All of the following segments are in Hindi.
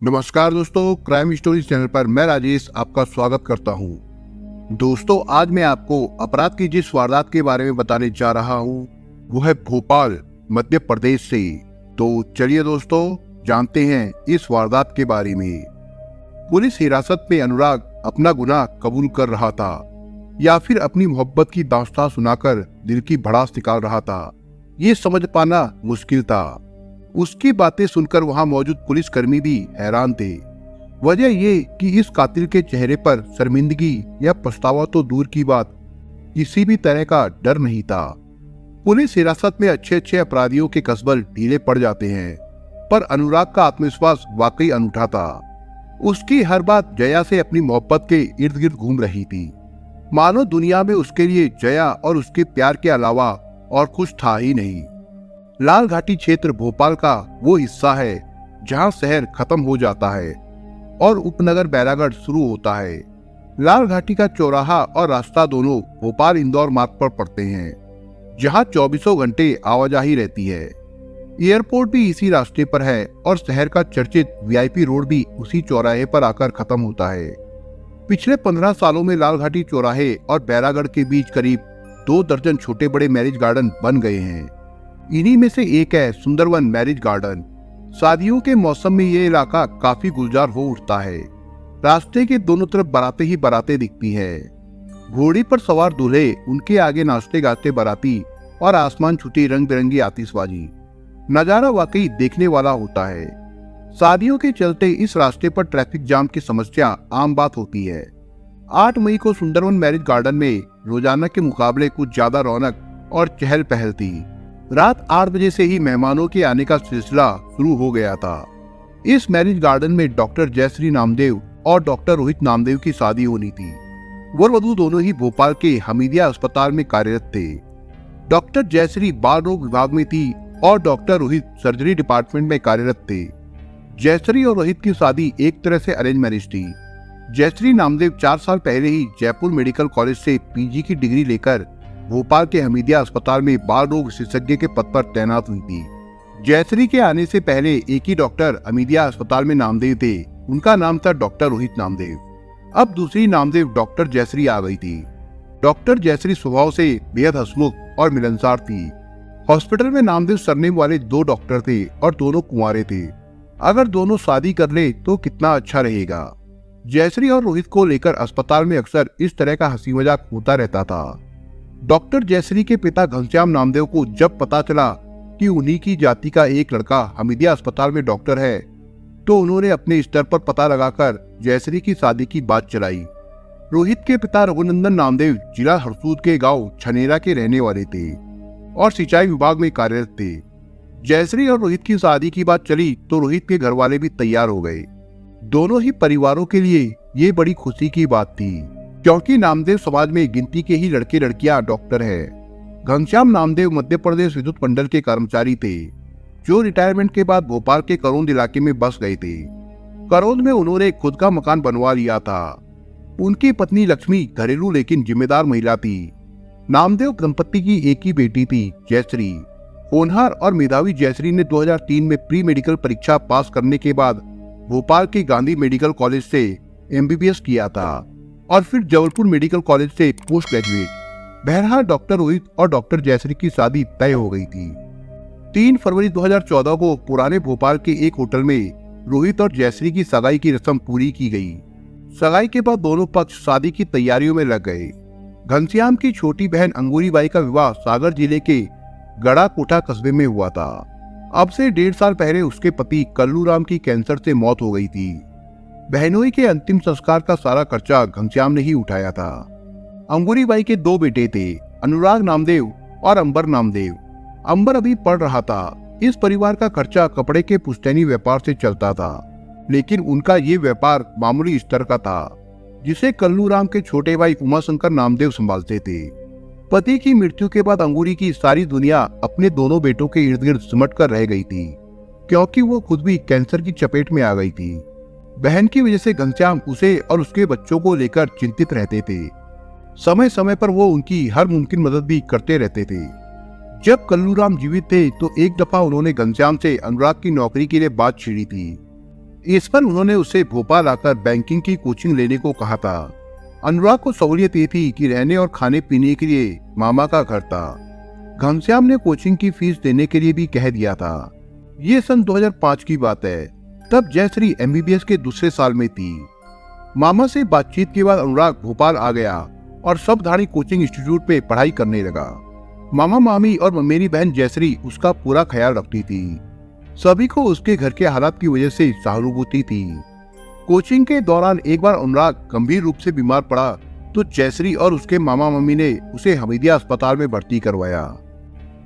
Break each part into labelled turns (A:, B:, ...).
A: नमस्कार दोस्तों, क्राइम स्टोरीज चैनल पर मैं राजेश आपका स्वागत करता हूं। दोस्तों, आज मैं आपको अपराध की जिस वारदात के बारे में बताने जा रहा हूं, वो है भोपाल, मध्य प्रदेश से। तो चलिए दोस्तों, जानते हैं इस वारदात के बारे में। पुलिस हिरासत में अनुराग अपना गुनाह कबूल कर रहा था या फिर अपनी मोहब्बत की दास्तां सुनाकर दिल की भड़ास निकाल रहा था, ये समझ पाना मुश्किल था। उसकी बातें सुनकर वहां मौजूद पुलिसकर्मी भी हैरान थे। वजह ये कि इस कातिल के चेहरे पर शर्मिंदगी या पछतावा तो दूर की बात, किसी भी तरह का डर नहीं था। पुलिस हिरासत में अच्छे अपराधियों के कसबल ढीले पड़ जाते हैं, पर अनुराग का आत्मविश्वास वाकई अनूठा था। उसकी हर बात जया से अपनी मोहब्बत के इर्द गिर्द घूम रही थी, मानो दुनिया में उसके लिए जया और उसके प्यार के अलावा और कुछ था ही नहीं। लाल घाटी क्षेत्र भोपाल का वो हिस्सा है जहां शहर खत्म हो जाता है और उपनगर बैरागढ़ शुरू होता है। लाल घाटी का चौराहा और रास्ता दोनों भोपाल इंदौर मार्ग पर पड़ते हैं, जहां 24 घंटे आवाजाही रहती है। एयरपोर्ट भी इसी रास्ते पर है और शहर का चर्चित वीआईपी रोड भी उसी चौराहे पर आकर खत्म होता है। पिछले 15 सालों में लाल घाटी चौराहे और बैरागढ़ के बीच करीब 2 दर्जन छोटे बड़े मैरिज गार्डन बन गए हैं। इन्हीं में से एक है सुंदरवन मैरिज गार्डन। शादियों के मौसम में ये इलाका काफी गुलजार हो उठता है। रास्ते के दोनों तरफ बारातें ही बारातें दिखती है। घोड़ी पर सवार दूल्हे, उनके आगे नाचते गाते बाराती और आसमान छूती रंग बिरंगी आतिशबाजी। नजारा वाकई देखने वाला होता है। शादियों के चलते इस रास्ते पर ट्रैफिक जाम की समस्या आम बात होती है। 8 मई को सुंदरवन मैरिज गार्डन में रोजाना के मुकाबले कुछ ज्यादा रौनक और चहल पहल थी। रात 8 बजे से ही मेहमानों के आने का सिलसिला शुरू हो गया था। इस मैरिज गार्डन में डॉक्टर जयश्री नामदेव और डॉक्टर रोहित नामदेव की शादी होनी थी। वर वधू दोनों ही भोपाल के हमीदिया अस्पताल में कार्यरत थे। डॉक्टर जयश्री बाल रोग विभाग में थी और डॉक्टर रोहित सर्जरी डिपार्टमेंट में कार्यरत थे। जयश्री और रोहित की शादी एक तरह से अरेंज मैरिज थी। जयश्री नामदेव 4 साल पहले ही जयपुर मेडिकल कॉलेज से पीजी की डिग्री लेकर भोपाल के हमीदिया अस्पताल में बाल रोग विशेषज्ञ के पद पर तैनात हुई थी। जयश्री के आने से पहले एक ही डॉक्टर हमीदिया अस्पताल में नामदेव थे। उनका नाम था डॉक्टर रोहित नामदेव। अब दूसरी नामदेव डॉक्टर जयश्री आ गई थी। डॉक्टर जयश्री स्वभाव से बेहद हंसमुख और मिलनसार थी। हॉस्पिटल में नामदेव सरनेम वाले 2 डॉक्टर थे और दोनों कुंवारे थे। अगर दोनों शादी कर ले तो कितना अच्छा रहेगा। जयश्री और रोहित को लेकर अस्पताल में अक्सर इस तरह का हंसी मजाक होता रहता था। डॉक्टर जयश्री के पिता घनश्याम नामदेव को जब पता चला कि उन्हीं की जाति का एक लड़का हमीदिया अस्पताल में डॉक्टर है, तो उन्होंने अपने स्तर पर पता लगाकर जयश्री की शादी की बात चलाई। रोहित के पिता रघुनंदन नामदेव जिला हरसूद के गांव छनेरा के रहने वाले थे और सिंचाई विभाग में कार्यरत थे। जयश्री और रोहित की शादी की बात चली तो रोहित के घर वाले भी तैयार हो गए। दोनों ही परिवारों के लिए ये बड़ी खुशी की बात थी, क्योंकि नामदेव समाज में गिनती के ही लड़के लड़कियां डॉक्टर हैं। घनश्याम नामदेव मध्य प्रदेश विद्युत मंडल के कर्मचारी थे, जो रिटायरमेंट के बाद भोपाल के करौंद इलाके में बस गए थे। करौंद में उन्होंने खुद का मकान बनवा लिया था। उनकी पत्नी लक्ष्मी घरेलू लेकिन जिम्मेदार महिला थी। नामदेव दंपत्ति की एक ही बेटी थी, जयश्री। होनहार और मेधावी जयश्री ने 2003 में प्री मेडिकल परीक्षा पास करने के बाद भोपाल के गांधी मेडिकल कॉलेज से MBBS किया था और फिर जबलपुर मेडिकल कॉलेज से पोस्ट ग्रेजुएट। बहरहाल डॉक्टर रोहित और डॉक्टर जयश्री की शादी तय हो गई थी। 3 फरवरी 2014 को पुराने भोपाल के एक होटल में रोहित और जयश्री की सगाई की रस्म पूरी की गई। सगाई के बाद दोनों पक्ष शादी की तैयारियों में लग गए। घनश्याम की छोटी बहन अंगूरीबाई का विवाह सागर जिले के गड़ा कोठा कस्बे में हुआ था। अब से 1.5 साल पहले उसके पति कल्लूराम की कैंसर से मौत हो गई थी। बहनोई के अंतिम संस्कार का सारा खर्चा घनश्याम ने ही उठाया था। अंगूरीबाई के 2 बेटे थे, अनुराग नामदेव और अंबर नामदेव। अंबर अभी पढ़ रहा था। इस परिवार का खर्चा कपड़े के पुश्तैनी व्यापार से चलता था, लेकिन उनका ये व्यापार मामूली स्तर का था, जिसे कल्लूराम के छोटे भाई उमाशंकर नामदेव संभालते थे। पति की मृत्यु के बाद अंगूरी की सारी दुनिया अपने दोनों बेटों के इर्द गिर्द सिमट कर रह गई थी, क्योंकि वो खुद भी कैंसर की चपेट में आ गई थी। बहन की वजह से घनश्याम उसे और उसके बच्चों को लेकर चिंतित रहते थे। समय समय पर वो उनकी हर मुमकिन मदद भी करते रहते थे। जब कल्लूराम जीवित थे तो एक दफा उन्होंने घनश्याम से अनुराग की नौकरी के लिए बात छेड़ी थी। इस पर उन्होंने उसे भोपाल आकर बैंकिंग की कोचिंग लेने को कहा था। अनुराग को सहूलियत ये थी कि रहने और खाने पीने के लिए मामा का घर था। घनश्याम ने कोचिंग की फीस देने के लिए भी कह दिया था। ये सन 2005 की बात है। तब जयश्री MBBS के दूसरे साल में थी। मामा से बातचीत के बाद अनुराग भोपाल आ गया और सबधाणी कोचिंग इंस्टीट्यूट में पढ़ाई करने लगा। मामा मामी और मेरी बहन जयश्री उसका पूरा ख्याल रखती थी। सभी को उसके घर के हालात की वजह से सहानुभूति थी। कोचिंग के दौरान एक बार अनुराग गंभीर रूप से बीमार पड़ा तो जयश्री और उसके मामा मम्मी ने उसे हमीदिया अस्पताल में भर्ती करवाया।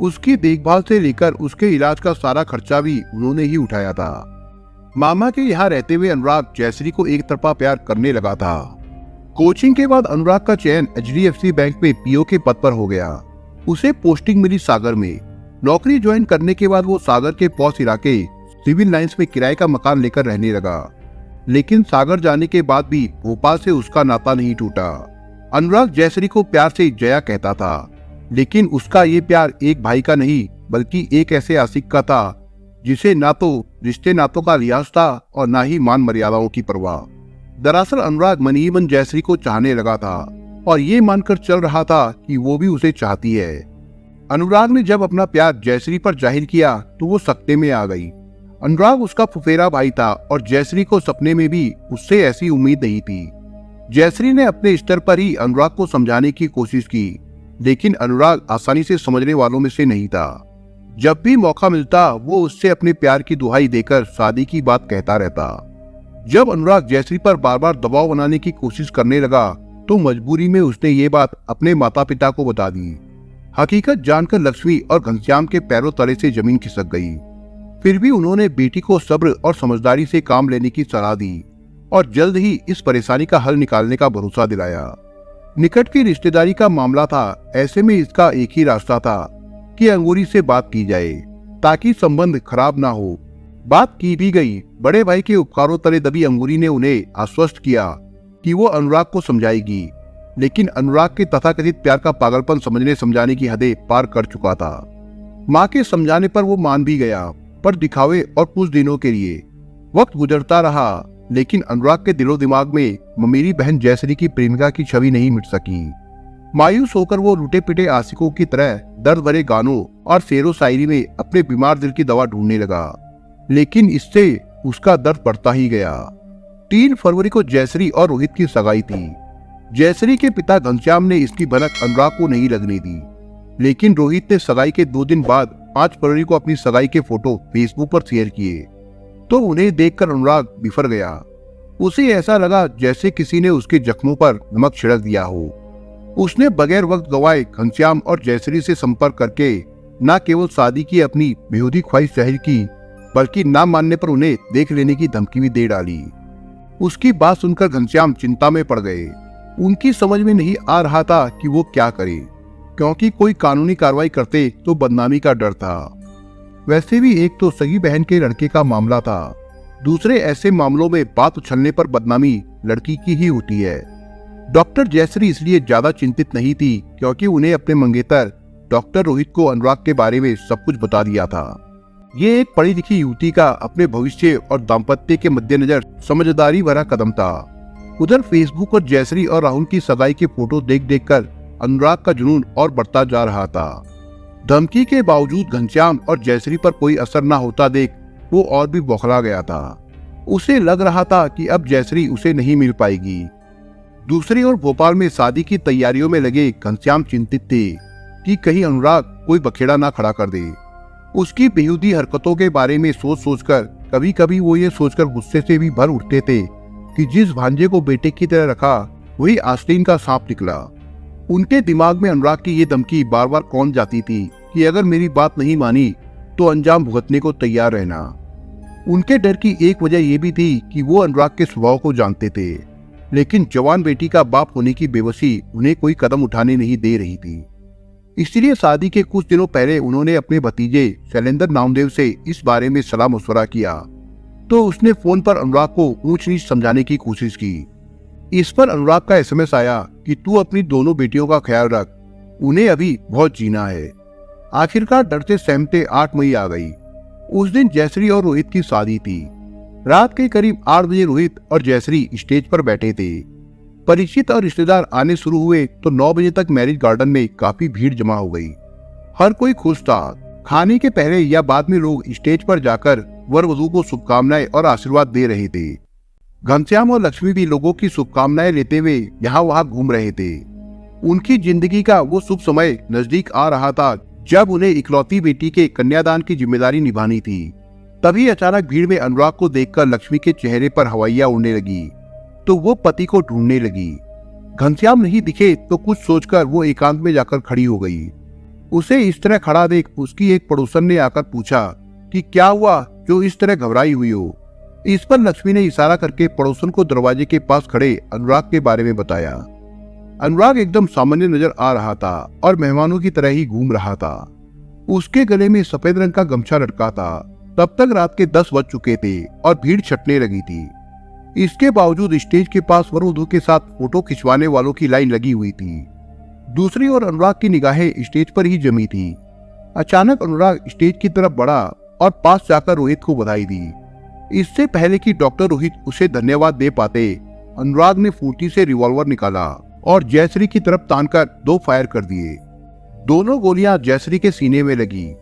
A: उसकी देखभाल से लेकर उसके इलाज का सारा खर्चा भी उन्होंने ही उठाया था। मामा के यहाँ रहते हुए अनुराग जयश्री को एक तरफा प्यार करने लगा था। कोचिंग के बाद अनुराग का चयन HDFC बैंक में PO के पद पर हो गया। उसे पोस्टिंग मिली सागर में। नौकरी ज्वाइन करने के बाद वो सागर के पॉश इलाके सिविल लाइंस में किराए का मकान लेकर रहने लगा। लेकिन सागर जाने के बाद भी भोपाल से उसका नाता नहीं टूटा। अनुराग जयश्री को प्यार से जया कहता था, लेकिन उसका ये प्यार एक भाई का नहीं बल्कि एक ऐसे आशिक का था जिसे ना तो रिश्ते नातों का लिहाज था और ना ही मान मर्यादाओं की परवाह। दरअसल अनुराग मन ही मन जयश्री को चाहने लगा था और ये मानकर चल रहा था कि वो भी उसे चाहती है। अनुराग ने जब अपना प्यार जयश्री पर जाहिर किया तो वो सकते में आ गई। अनुराग उसका फुफेरा भाई था और जयश्री को सपने में भी उससे ऐसी उम्मीद नहीं थी। जयश्री ने अपने स्तर पर ही अनुराग को समझाने की कोशिश की, लेकिन अनुराग आसानी से समझने वालों में से नहीं था। जब भी मौका मिलता वो उससे अपने प्यार की दुहाई देकर शादी की बात कहता रहता। जब अनुराग जयश्री पर बार बार दबाव बनाने की कोशिश करने लगा तो मजबूरी में उसने ये बात अपने माता पिता को बता दी। हकीकत जानकर लक्ष्मी और घनश्याम के पैरों तले से जमीन खिसक गई। फिर भी उन्होंने बेटी को सब्र और समझदारी से काम लेने की सलाह दी और जल्द ही इस परेशानी का हल निकालने का भरोसा दिलाया। निकट की रिश्तेदारी का मामला था, ऐसे में इसका एक ही रास्ता था कि अंगूरी से बात की जाए ताकि संबंध खराब ना हो। बात की भी गई। बड़े भाई के उपकारों तले दबी अंगूरी ने उन्हें आश्वस्त किया कि वो अनुराग को समझाएगी, लेकिन अनुराग के तथाकथित प्यार का पागलपन समझने समझाने की हदें पार कर चुका था। माँ के समझाने पर वो मान भी गया, पर दिखावे और कुछ दिनों के लिए। वक्त गुजरता रहा, लेकिन अनुराग के दिलो दिमाग में मेरी बहन जयश्री की प्रेमिका की छवि नहीं मिट सकी। मायूस होकर वो लुटे पिटे आशिकों की तरह दर्द भरे गानों और शेरो शायरी में अपने बीमार दिल की दवा ढूंढने लगा, लेकिन इससे उसका दर्द बढ़ता ही गया। 3 फरवरी को जयश्री और रोहित की सगाई थी। जयश्री के पिता घनश्याम ने इसकी भनक अनुराग को नहीं लगने दी, लेकिन रोहित ने सगाई के 2 दिन बाद 5 फरवरी को अपनी सगाई के फोटो फेसबुक पर शेयर किए तो उन्हें देखकर अनुराग बिफर गया। उसे ऐसा लगा जैसे किसी ने उसके जख्मों पर नमक छिड़क दिया हो। उसने बगैर वक्त गवाए घनश्याम और जयश्री से संपर्क करके न केवल शादी की अपनी बेहूदी ख्वाहिश जाहिर की, बल्कि ना मानने पर उन्हें देख लेने की धमकी भी दे डाली। उसकी बात सुनकर घनश्याम चिंता में पड़ गए। उनकी समझ में नहीं आ रहा था कि वो क्या करे, क्योंकि कोई कानूनी कार्रवाई करते तो बदनामी का डर था। वैसे भी एक तो सगी बहन के लड़के का मामला था, दूसरे ऐसे मामलों में बात उछलने पर बदनामी लड़की की ही होती है। डॉक्टर जयश्री इसलिए ज्यादा चिंतित नहीं थी क्योंकि उन्हें अपने मंगेतर डॉक्टर रोहित को अनुराग के बारे में सब कुछ बता दिया था। ये एक पढ़ी लिखी युवती का अपने भविष्य और दाम्पत्य के मद्देनजर समझदारी भरा कदम था। उधर फेसबुक पर जयश्री और राहुल की सगाई के फोटो देख देख कर अनुराग का जुनून और बढ़ता जा रहा था। धमकी के बावजूद घनश्याम और जयश्री पर कोई असर न होता देख वो और भी बौखला गया था। उसे लग रहा था कि अब जयश्री उसे नहीं मिल पाएगी। दूसरी ओर भोपाल में शादी की तैयारियों में लगे घनश्याम चिंतित थे कि कहीं अनुराग कोई बखेड़ा ना खड़ा कर दे। उसकी बेहूदी हरकतों के बारे में सोच सोचकर कभी कभी वो ये सोचकर गुस्से से भी भर उठते थे कि जिस भांजे को बेटे की तरह रखा वही आस्तीन का सांप निकला। उनके दिमाग में अनुराग की ये धमकी बार बार कौंध जाती थी कि अगर मेरी बात नहीं मानी तो अंजाम भुगतने को तैयार रहना। उनके डर की एक वजह यह भी थी कि वो अनुराग के स्वभाव को जानते थे, लेकिन जवान बेटी का बाप होने की बेबसी उन्हें कोई कदम उठाने नहीं दे रही थी। इसलिए शादी के कुछ दिनों पहले उन्होंने अपने भतीजे शैलेंद्र नामदेव से इस बारे में सलाह मशवरा किया तो उसने फोन पर अनुराग को ऊंच नीच समझाने की कोशिश की। इस पर अनुराग का SMS आया कि तू अपनी दोनों बेटियों का ख्याल रख, उन्हें अभी बहुत जीना है। आखिरकार डरते सहमते 8 मई आ गई। उस दिन जयश्री और रोहित की शादी थी। रात के करीब 8 बजे रोहित और जयश्री स्टेज पर बैठे थे। परिचित और रिश्तेदार आने शुरू हुए तो 9 बजे तक मैरिज गार्डन में काफी भीड़ जमा हो गई। हर कोई खुश था। खाने के पहले या बाद में लोग स्टेज पर जाकर वर वधू को शुभकामनाएं और आशीर्वाद दे रहे थे। घनश्याम और लक्ष्मी भी लोगों की शुभकामनाएं लेते हुए यहाँ वहाँ घूम रहे थे। उनकी जिंदगी का वो शुभ समय नजदीक आ रहा था जब उन्हें इकलौती बेटी के कन्यादान की जिम्मेदारी निभानी थी। तभी अचानक भीड़ में अनुराग को देखकर लक्ष्मी के चेहरे पर हवाइयां उड़ने लगी तो वो पति को ढूंढने लगी। घनश्याम नहीं दिखे तो कुछ सोचकर वो एकांत में जाकर खड़ी हो गई। उसे इस तरह खड़ा देख उसकी एक पड़ोसन ने आकर पूछा कि क्या हुआ जो इस तरह घबराई हुई हो। इस पर लक्ष्मी ने इशारा करके पड़ोसन को दरवाजे के पास खड़े अनुराग के बारे में बताया। अनुराग एकदम सामान्य नजर आ रहा था और मेहमानों की तरह ही घूम रहा था। उसके गले में सफेद रंग का गमछा लटका था। तब तक रात के 10 बज चुके थे और भीड़ छटने लगी थी। इसके बावजूद स्टेज के पास वर वधू के साथ फोटो खिंचवाने वालों की लाइन लगी हुई थी। दूसरी ओर अनुराग की निगाहें स्टेज पर ही जमी थी। अचानक अनुराग स्टेज की तरफ बढ़ा और पास जाकर रोहित को बधाई दी। इससे पहले कि डॉक्टर रोहित उसे धन्यवाद दे पाते, अनुराग ने फुर्ती से रिवॉल्वर निकाला और जयश्री की तरफ तानकर 2 फायर कर दिए। दोनों गोलियां जयश्री के सीने में लगी।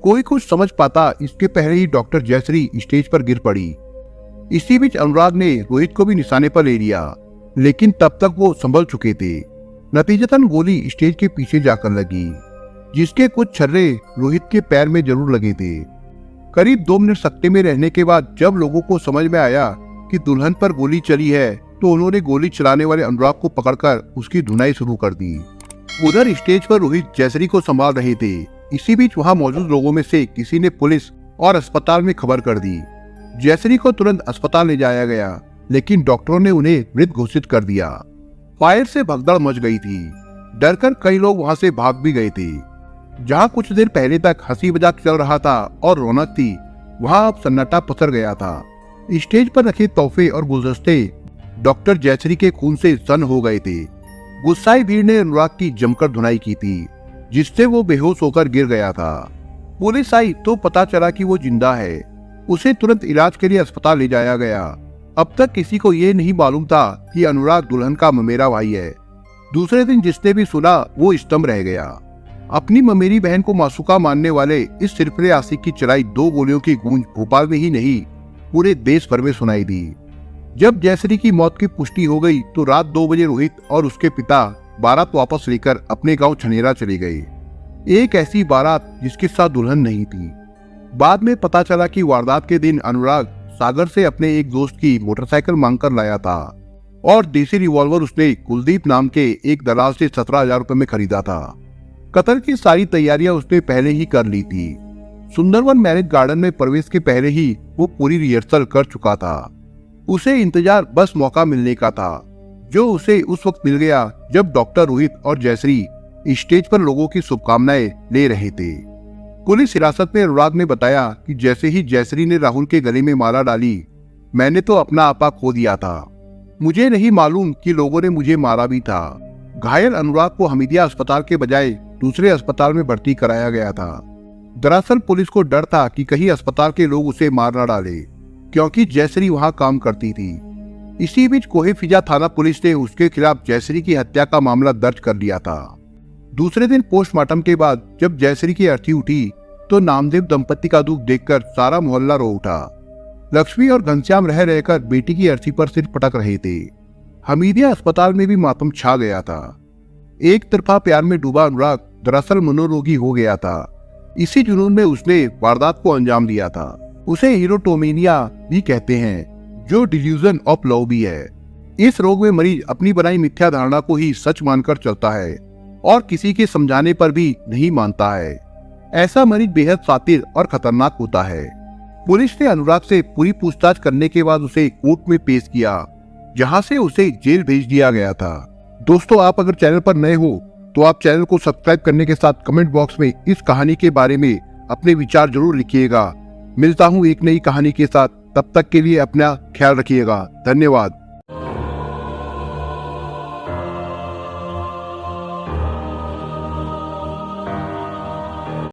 A: कोई कुछ समझ पाता इसके पहले ही डॉक्टर जयश्री स्टेज पर गिर पड़ी। इसी बीच अनुराग ने रोहित को भी निशाने पर ले लिया, लेकिन तब तक वो संभल चुके थे। नतीजतन गोली स्टेज के पीछे जाकर लगी, जिसके कुछ छर्रे रोहित के पैर में जरूर लगे थे। करीब 2 मिनट सख्ते में रहने के बाद जब लोगों को समझ में आया कि दुल्हन पर गोली चली है तो उन्होंने गोली चलाने वाले अनुराग को पकड़कर उसकी धुनाई शुरू कर दी। उधर स्टेज पर रोहित जयश्री को संभाल रहे थे। इसी बीच वहां मौजूद लोगों में से किसी ने पुलिस और अस्पताल में खबर कर दी। जयश्री को तुरंत अस्पताल ले जाया गया, लेकिन डॉक्टरों ने उन्हें मृत घोषित कर दिया। फायर से भगदड़ मच गई थी। डरकर कई लोग वहां से भाग भी गए थे। जहां कुछ देर पहले तक हंसी मजाक चल रहा था और रौनक थी, वहां अब सन्नाटा पसर गया था। स्टेज पर रखे तोहफे और गुलदस्ते डॉक्टर जयश्री के खून से सन हो गए थे। गुस्साई भीड़ ने अनुराग की जमकर धुनाई की थी, जिससे वो बेहोश होकर गिर गया था। पुलिस आई तो पता चला कि वो जिंदा है। उसे तुरंत इलाज के लिए अस्पताल ले जाया गया। अब तक किसी को ये नहीं मालूम था कि अनुराग दुल्हन का ममेरा भाई है। दूसरे दिन जिसने भी सुना वो स्तंभ रह गया। अपनी ममेरी बहन को मासूका मानने वाले इस सिरफिरे आशिक की चलाई 2 गोलियों की गूंज भोपाल में ही नहीं पूरे देश भर में सुनाई दी। जब जयश्री की मौत की पुष्टि हो गई तो रात 2 बजे रोहित और उसके पिता बारात वापस लेकर अपने गांव छनेरा चले गए। एक ऐसी बारात जिसके साथ दुल्हन नहीं थी। बाद में पता चला कि वारदात के दिन अनुराग सागर से अपने एक दोस्त की मोटरसाइकिल मांगकर लाया था और देसी रिवॉल्वर उसने कुलदीप नाम के एक दलाल से 17,000 रुपए में खरीदा था। कत्ल की सारी तैयारियां उसने पहले ही कर ली थी। सुंदरवन मैरिज गार्डन में प्रवेश के पहले ही वो पूरी रिहर्सल कर चुका था। उसे इंतजार बस मौका मिलने का था, जो उसे उस वक्त मिल गया जब डॉक्टर रोहित और जयश्री स्टेज पर लोगों की शुभकामनाएं ले रहे थे। पुलिस हिरासत में अनुराग ने बताया कि जैसे ही जयश्री ने राहुल के गले में माला डाली, मैंने तो अपना आपा खो दिया था। मुझे नहीं मालूम कि लोगों ने मुझे मारा भी था। घायल अनुराग को हमीदिया अस्पताल के बजाय दूसरे अस्पताल में भर्ती कराया गया था। दरअसल पुलिस को डर था कि कहीं अस्पताल के लोग उसे मार न डाले, क्योंकि जयश्री वहां काम करती थी। इसी बीच कोहे फिजा थाना पुलिस ने उसके खिलाफ जयश्री की हत्या का मामला दर्ज कर लिया था। दूसरे दिन पोस्टमार्टम के बाद जब जयश्री की अर्थी उठी तो नामदेव दंपति का दुख देखकर सारा मोहल्ला रो उठा। लक्ष्मी और घनश्याम रह रहकर बेटी की अर्थी पर सिर पटक रहे थे। हमीदिया अस्पताल में भी मातम छा गया था। एक तरफा प्यार में डूबा अनुराग दरअसल मनोरोगी हो गया था। इसी जुनून में उसने वारदात को अंजाम दिया था। उसे हीरोटोमेनिया भी कहते हैं, जो डिल्यूजन ऑफ लव भी है। इस रोग में मरीज अपनी बनाई मिथ्या धारणा को ही सच मानकर चलता है और किसी के समझाने पर भी नहीं मानता है। ऐसा मरीज बेहद शातिर और खतरनाक होता है। पुलिस ने अनुराग से पूरी पूछताछ करने के बाद उसे कोर्ट में पेश किया, जहां से उसे जेल भेज दिया गया था। दोस्तों, आप अगर चैनल पर नए हो तो आप चैनल को सब्सक्राइब करने के साथ कमेंट बॉक्स में इस कहानी के बारे में अपने विचार जरूर लिखिएगा। मिलता हूं एक नई कहानी के साथ, तब तक के लिए अपना ख्याल रखिएगा। धन्यवाद।